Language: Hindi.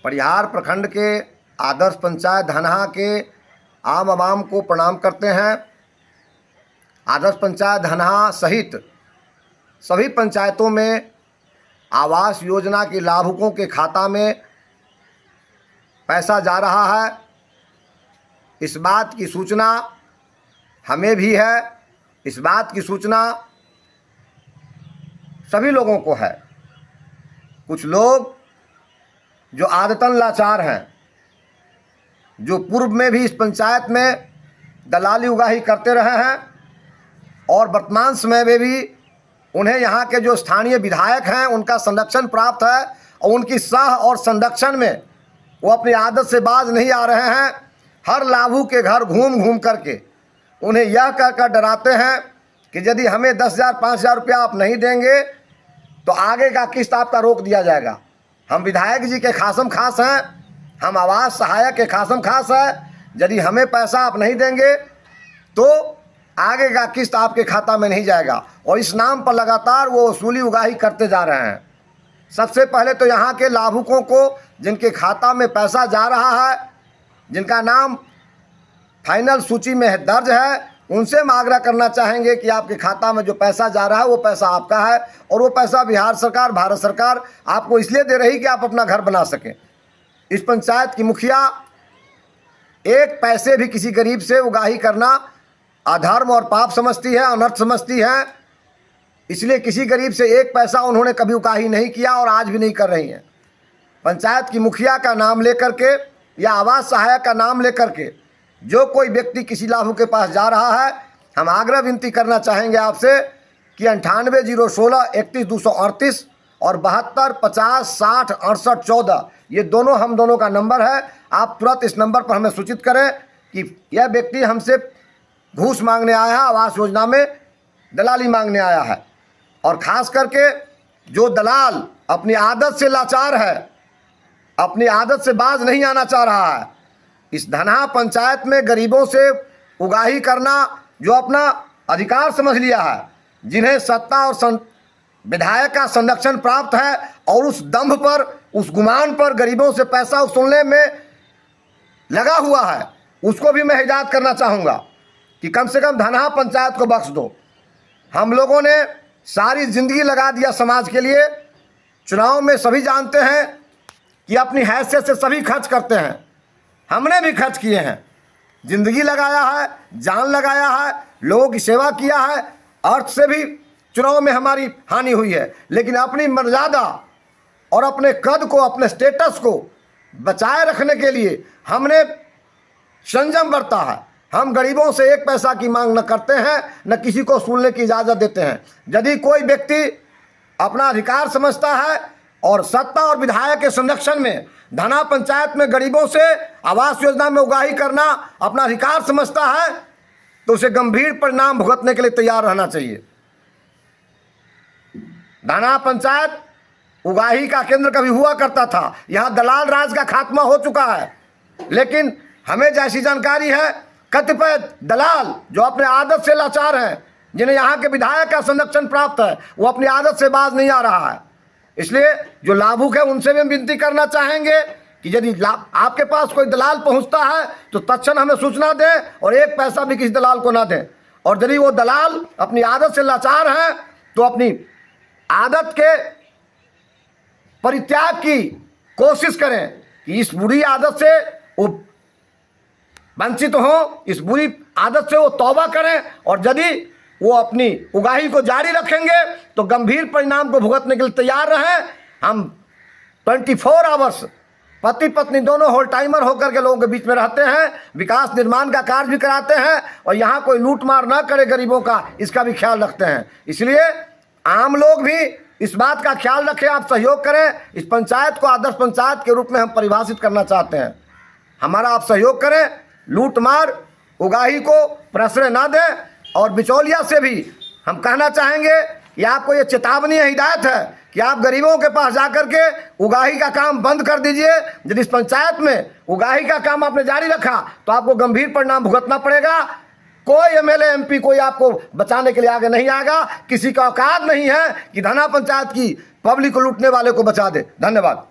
परिहार प्रखंड के आदर्श पंचायत धनहा के आम आवाम को प्रणाम करते हैं। आदर्श पंचायत धनहा सहित सभी पंचायतों में आवास योजना के लाभुकों के खाता में पैसा जा रहा है। इस बात की सूचना हमें भी है, इस बात की सूचना सभी लोगों को है। कुछ लोग जो आदतन लाचार हैं, जो पूर्व में भी इस पंचायत में दलाली उगाही करते रहे हैं और वर्तमान समय में भी उन्हें यहाँ के जो स्थानीय विधायक हैं उनका संरक्षण प्राप्त है और उनकी सह और संरक्षण में वो अपनी आदत से बाज नहीं आ रहे हैं। हर लाभू के घर घूम घूम करके उन्हें यह कहकर डराते हैं कि यदि हमें 10,000 5,000 रुपया आप नहीं देंगे तो आगे का किस्त आपका रोक दिया जाएगा। हम विधायक जी के खासम खास हैं, हम आवास सहायक के खासम खास हैं। यदि हमें पैसा आप नहीं देंगे तो आगे का किस्त आपके खाता में नहीं जाएगा। और इस नाम पर लगातार वो वसूली उगाही करते जा रहे हैं। सबसे पहले तो यहाँ के लाभुकों को जिनके खाता में पैसा जा रहा है, जिनका नाम फाइनल सूची में दर्ज है, उनसे हम आग्रह करना चाहेंगे कि आपके खाता में जो पैसा जा रहा है वो पैसा आपका है और वो पैसा बिहार सरकार, भारत सरकार आपको इसलिए दे रही कि आप अपना घर बना सकें। इस पंचायत की मुखिया एक पैसे भी किसी गरीब से उगाही करना अधर्म और पाप समझती है, अनर्थ समझती है। इसलिए किसी गरीब से एक पैसा उन्होंने कभी उगाही नहीं किया और आज भी नहीं कर रही हैं। पंचायत की मुखिया का नाम लेकर के या आवास सहायक का नाम लेकर के जो कोई व्यक्ति किसी लाभू के पास जा रहा है, हम आग्रह विनती करना चाहेंगे आपसे कि 98 016 31 238 और 72 50 60 68 14 ये दोनों हम दोनों का नंबर है। आप तुरंत इस नंबर पर हमें सूचित करें कि यह व्यक्ति हमसे घूस मांगने आया है, आवास योजना में दलाली मांगने आया है। और ख़ास करके जो दलाल अपनी आदत से लाचार है, अपनी आदत से बाज नहीं आना चाह रहा है, इस धनहा पंचायत में गरीबों से उगाही करना जो अपना अधिकार समझ लिया है, जिन्हें सत्ता और विधायक का संरक्षण प्राप्त है और उस दंभ पर, उस गुमान पर गरीबों से पैसा वसूलने में लगा हुआ है, उसको भी मैं हिदायत करना चाहूँगा कि कम से कम धनहा पंचायत को बख्श दो। हम लोगों ने सारी ज़िंदगी लगा दिया समाज के लिए। चुनाव में सभी जानते हैं कि अपनी हैसियत से सभी खर्च करते हैं, हमने भी खर्च किए हैं, ज़िंदगी लगाया है, जान लगाया है, लोगों की सेवा किया है, अर्थ से भी चुनाव में हमारी हानि हुई है। लेकिन अपनी मर्यादा और अपने कद को, अपने स्टेटस को बचाए रखने के लिए हमने संयम बरता है। हम गरीबों से एक पैसा की मांग न करते हैं, न किसी को सुनने की इजाज़त देते हैं। यदि कोई व्यक्ति अपना अधिकार समझता है और सत्ता और विधायक के संरक्षण में धनहा पंचायत में गरीबों से आवास योजना में उगाही करना अपना अधिकार समझता है तो उसे गंभीर परिणाम भुगतने के लिए तैयार रहना चाहिए। धनहा पंचायत उगाही का केंद्र कभी हुआ करता था, यहाँ दलाल राज का खात्मा हो चुका है। लेकिन हमें जैसी जानकारी है, कतिपय दलाल जो अपने आदत से लाचार हैं, जिन्हें यहाँ के विधायक का संरक्षण प्राप्त है, वो अपनी आदत से बाज नहीं आ रहा है। इसलिए जो लाभुक है उनसे भी हम विनती करना चाहेंगे कि यदि आपके पास कोई दलाल पहुँचता है तो तत्क्षण हमें सूचना दें और एक पैसा भी किसी दलाल को ना दें। और यदि वो दलाल अपनी आदत से लाचार हैं तो अपनी आदत के परित्याग की कोशिश करें कि इस बुरी आदत से वो वंचित हो, इस बुरी आदत से वो तौबा करें। और यदि वो अपनी उगाही को जारी रखेंगे तो गंभीर परिणाम को भुगतने के लिए तैयार रहें। हम 24 आवर्स पति पत्नी दोनों होल टाइमर होकर के लोगों के बीच में रहते हैं, विकास निर्माण का कार्य भी कराते हैं और यहाँ कोई लूट मार ना करे गरीबों का, इसका भी ख्याल रखते हैं। इसलिए आम लोग भी इस बात का ख्याल रखें, आप सहयोग करें। इस पंचायत को आदर्श पंचायत के रूप में हम परिभाषित करना चाहते हैं। हमारा आप सहयोग करें, लूट मार उगाही को प्रश्रय ना दें। और बिचौलिया से भी हम कहना चाहेंगे कि आपको ये चेतावनी है, हिदायत है कि आप गरीबों के पास जाकर के उगाही का काम बंद कर दीजिए। यदि इस पंचायत में उगाही का काम आपने जारी रखा तो आपको गंभीर परिणाम भुगतना पड़ेगा। कोई एमएलए एमपी कोई आपको बचाने के लिए आगे नहीं आएगा। किसी का औकात नहीं है कि धनहा पंचायत की पब्लिक को लूटने वाले को बचा दे। धन्यवाद।